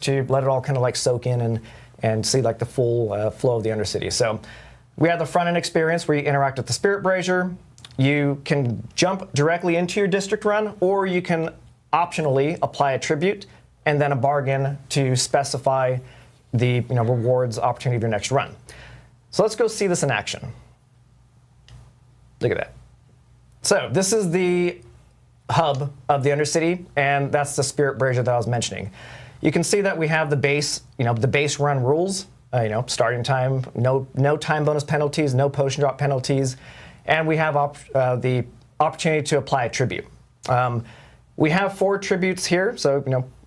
to let it all kind of like soak in and see like the full flow of the Undercity. So we have the front end experience where you interact with the Spirit Brazier. You can jump directly into your district run, or you can optionally apply a tribute and then a bargain to specify the rewards opportunity of your next run. So let's go see this in action. Look at that. So this is the hub of the Undercity, and that's the Spirit Brazier that I was mentioning. You can see that we have the base, the base run rules. Starting time, no time bonus penalties, no potion drop penalties, and we have the opportunity to apply a tribute. We have 4 tributes here, so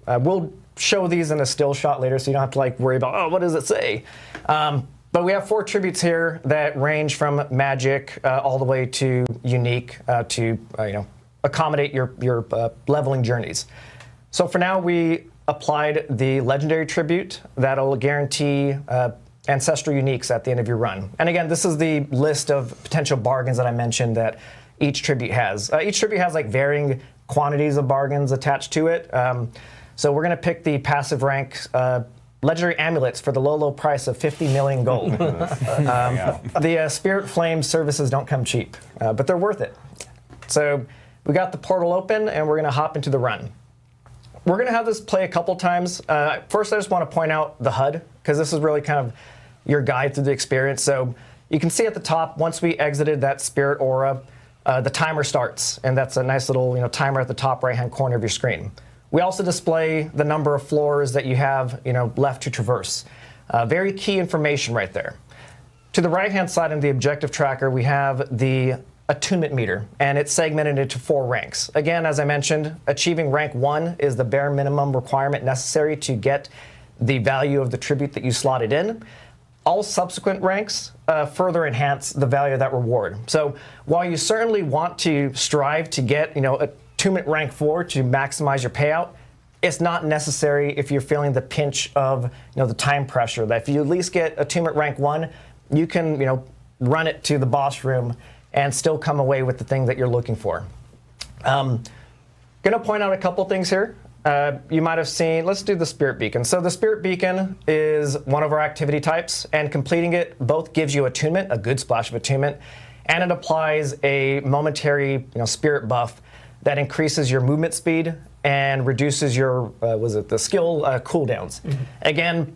we'll show these in a still shot later, so you don't have to worry about, oh, what does it say? But we have 4 tributes here that range from magic all the way to unique to accommodate your leveling journeys. So for now, we applied the legendary tribute that'll guarantee ancestral uniques at the end of your run. And again, this is the list of potential bargains that I mentioned that each tribute has. Each tribute has varying quantities of bargains attached to it. So we're going to pick the passive rank legendary amulets for the low price of 50 million gold. The Spirit Flame services don't come cheap, but they're worth it. So we got the portal open, and we're going to hop into the run. We're going to have this play a couple times. First, I just want to point out the HUD, because this is really kind of your guide through the experience. So you can see at the top, once we exited that Spirit Aura, the timer starts, and that's a nice little timer at the top right-hand corner of your screen. We also display the number of floors that you have left to traverse. Very key information right there. To the right-hand side in the objective tracker, we have the attunement meter, and it's segmented into 4 ranks. Again, as I mentioned, achieving rank 1 is the bare minimum requirement necessary to get the value of the tribute that you slotted in. All subsequent ranks further enhance the value of that reward. So while you certainly want to strive to get attunement rank 4 to maximize your payout, it's not necessary if you're feeling the pinch of the time pressure. That if you at least get attunement rank 1, you can run it to the boss room and still come away with the thing that you're looking for. Going to point out a couple things here. You might have seen, let's do the Spirit Beacon. So the Spirit Beacon is one of our activity types, and completing it both gives you attunement, a good splash of attunement, and it applies a momentary spirit buff that increases your movement speed and reduces your, the skill cooldowns. Again,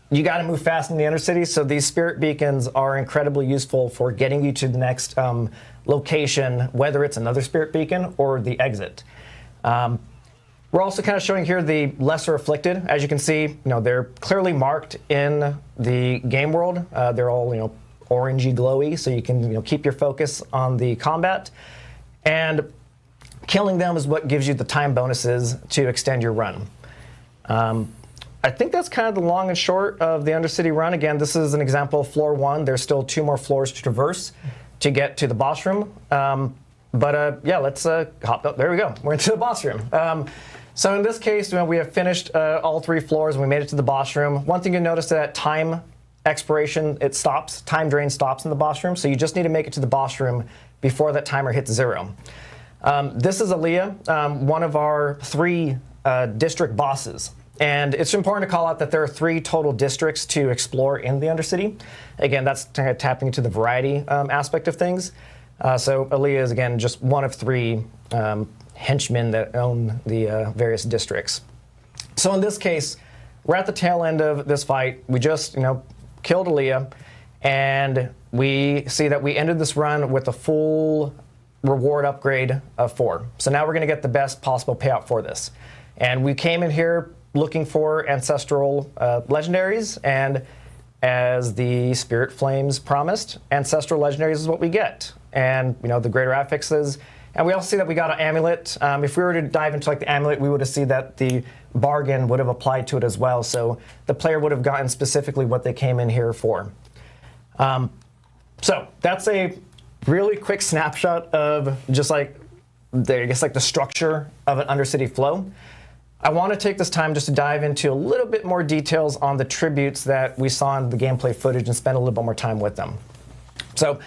you got to move fast in the Undercity, so these Spirit Beacons are incredibly useful for getting you to the next location, whether it's another Spirit Beacon or the exit. We're also kind of showing here the lesser afflicted. As you can see, they're clearly marked in the game world. They're all orangey glowy, so you can keep your focus on the combat. And killing them is what gives you the time bonuses to extend your run. I think that's kind of the long and short of the Undercity run. Again, this is an example of floor 1. There's still 2 more floors to traverse to get to the boss room. Yeah, let's hop up. There we go. We're into the boss room. So in this case, we have finished all 3 floors, and we made it to the boss room. One thing you notice is that time expiration, it stops. Time drain stops in the boss room, so you just need to make it to the boss room before that timer hits 0. This is Aaliyah, one of our 3 district bosses. And it's important to call out that there are 3 total districts to explore in the Undercity. Again, that's kind of tapping into the variety aspect of things. So Aaliyah is, again, just one of 3 henchmen that own the various districts. So in this case, we're at the tail end of this fight. We just, killed Aaliyah, and we see that we ended this run with a full reward upgrade of 4. So now we're going to get the best possible payout for this. And we came in here looking for ancestral legendaries, and as the Spirit Flames promised, ancestral legendaries is what we get. And the greater affixes. And we also see that we got an amulet. If we were to dive into the amulet, we would have seen that the bargain would have applied to it as well. So the player would have gotten specifically what they came in here for. So that's a really quick snapshot of just the structure of an Undercity flow. I want to take this time just to dive into a little bit more details on the tributes that we saw in the gameplay footage and spend a little bit more time with them. So